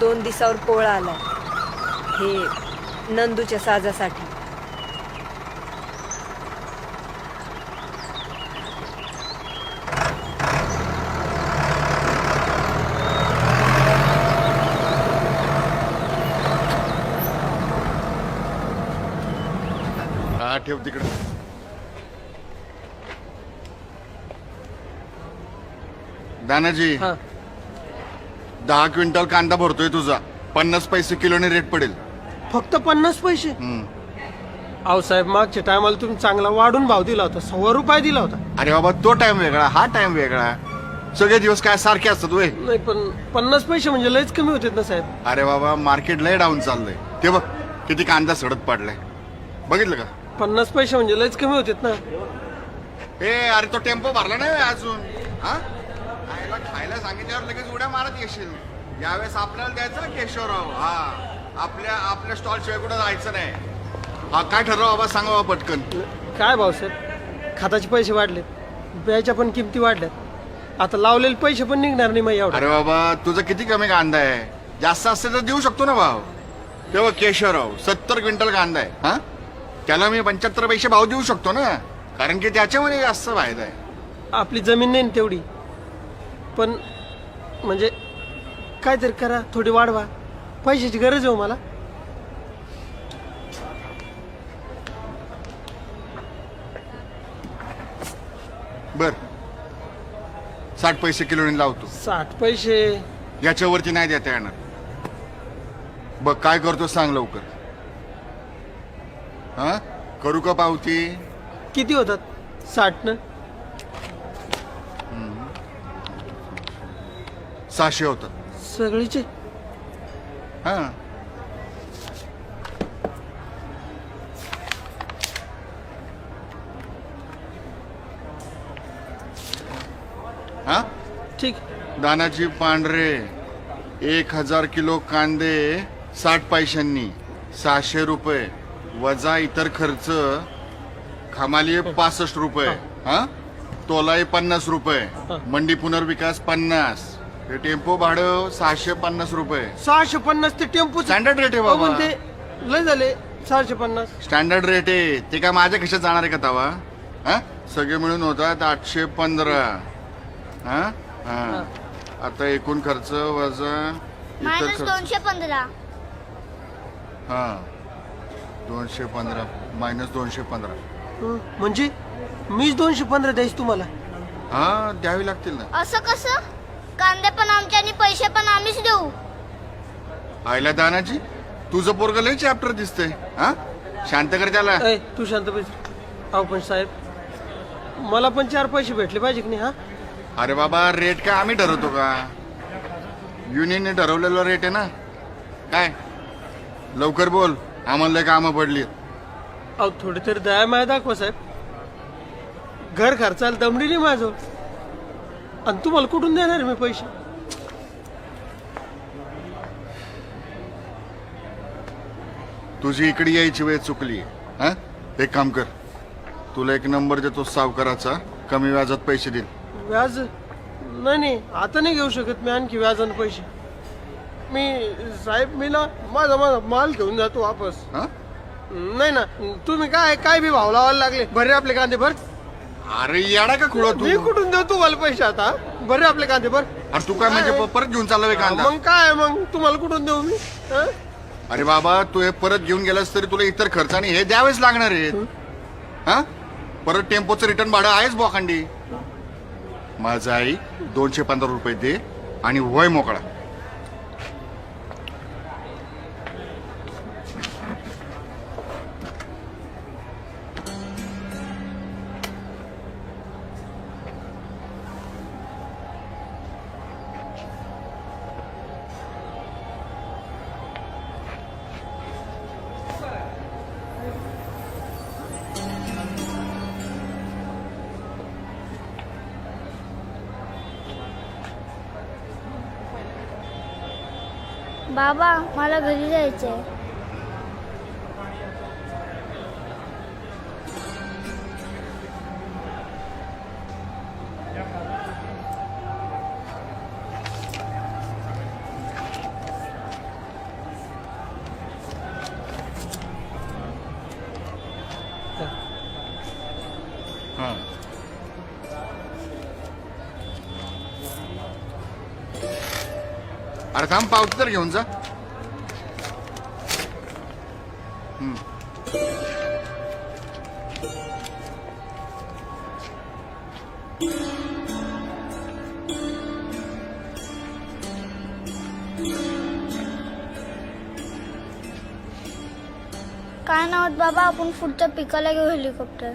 2 दिवसावर पोळा आलाय, हे नंदूच्या साजासाठी. हा ठेव तिकडे. दानाजी, 10 क्विंटल कांदा भरतोय तुझा. 50 पैसे किलोने रेट पडेल. फक्त 50 पैसे? अहो साहेब, मागच्या टायमाला तुम्ही चांगला वाढून भाव दिला होता, 100 रुपये दिला होता. अरे बाबा, तो टाइम वेगळा, हा टाइम वेगळा. सगळे दिवस काय सारखे असतात वे? नाही, पण 50 पैसे म्हणजे लयच कमी होते ना साहेब. अरे बाबा, मार्केट लय डाऊन चाललंय. ते बघ किती कांदा सडत पडलाय, बघितलं का? 50 पैसे म्हणजे लयच कमी होते ना. ए अरे, तो टेम्पो भरला नाही अजून. हा, खायला खायला सांगितल्यावर लगेच उड्या मारत येशील. यावेळेस आपल्याला द्यायचं ना केशवराव. हा, आपल्या स्टॉल शिवाय कुठं जायचं नाही. हा, काय ठरव बाबा, सांगा बाबा पटकन. काय भाऊ साहेब, खताचे पैसे वाढलेत, बियाच्या पण किमती वाढल्यात, आता लावलेले पैसे पण निघणार नाही मग एवढं. अरे बाबा, तुझं किती कमी कांदा आहे? जास्त असते तर देऊ शकतो ना भाव. तेव्हा केशवराव 70 क्विंटल कांदा आहे. हा, त्याला मी 75 पैसे भाव देऊ शकतो ना, कारण की त्याच्यामध्ये जास्त फायदा आहे. आपली जमीन नाही ना तेवढी, पण म्हणजे काहीतरी करा, थोडी वाढवा. पैशाची गरज आहे हो मला. बर, 60 पैसे किलोने लावतो. 60 पैसे? याच्यावरती नाही देता येणार. बघ काय करतो सांग लवकर. हा, करू का पावती? किती होतात 60 न? 600 होतात सगळीचे? हा. हा, ठीक. दानाजी पांढरे 1000 किलो कांदे 60 पैशांनी, 600 रुपये वजा इतर खर्च, खमाली 65 रुपये. हा, तोलाई 50 रुपये, मंडी पुनर्विकास 50, हे टेम्पो भाडं 650 रुपये. 650 ते टेम्पो स्टँडर्ड रेट आहे बाबा. ते लय झाले 650. स्टँडर्ड रेट आहे ते. काय माझ्या कशात जाणार आहे का तवा? हा, सगळे मिळून होतात 815. हा हा, आता एकूण खर्च वजा इतर खर्च. -215. हा, 215 -215. म्हणजे मीच 215 द्यायच तुम्हाला? हा, द्यावी लागतील ना. असं कसं? कांदे पण आमचे आणि पैसे पण आम्हीच देऊ. आयला दानाजी, तुझं पोरग लय चॅप्टर दिसतंय. हा, शांत कर त्याला. ए, तू शांत बैस. अहो पण साहेब, मला पण 4 पैसे भेटले पाहिजे की नाही? हा, अरे बाबा, रेट काय आम्ही ठरवतो का? युनियनने ठरवलेला रेट आहे ना. काय लवकर बोल, आम्हाला लय कामं पडली. अहो थोडी तरी दया माया दाखवा साहेब. घर खर्चाला दमडी नाही माझं, आणि तुम्हाला कुठून देणार मी पैसे? तुझी इकडे यायची वेळ चुकली. हा, एक काम कर, तुला एक नंबर देतो सावकाराचा, कमी व्याजात पैसे देईल. व्याज? नाही, आता नाही घेऊ शकत मी आणखी व्याजानं पैसे. मी साहेब, मी ना माझा माल घेऊन जातो वापस. हा, नाही ना, तुम्ही काय बी भाव लावायला लागले. बरे आपले कांदे भर. अरे येडा का खुळा तू? मी कुठून देऊ तुम्हाला पैसे आता? बरे आपले कांदे भर. अरे तू काय म्हणजे परत घेऊन चालला कांदा? मग काय, मग तुम्हाला कुठून देऊ मी? हा? अरे बाबा, तू हे परत घेऊन गेलास तरी तुला इतर खर्च आणि हे द्यावेच लागणार आहेत. हा, परत टेम्पोचं रिटर्न भाडं आहेच बोखंडी. माझा आई 215 रुपये दे आणि वय मोकळा. बाबा, मला घरी जायचंय. हा. अरे थांब पावती तर घेऊन जा. हम्म. काय नाव बाबा, आपण पुढच्या पिकाला घेऊ हेलिकॉप्टर.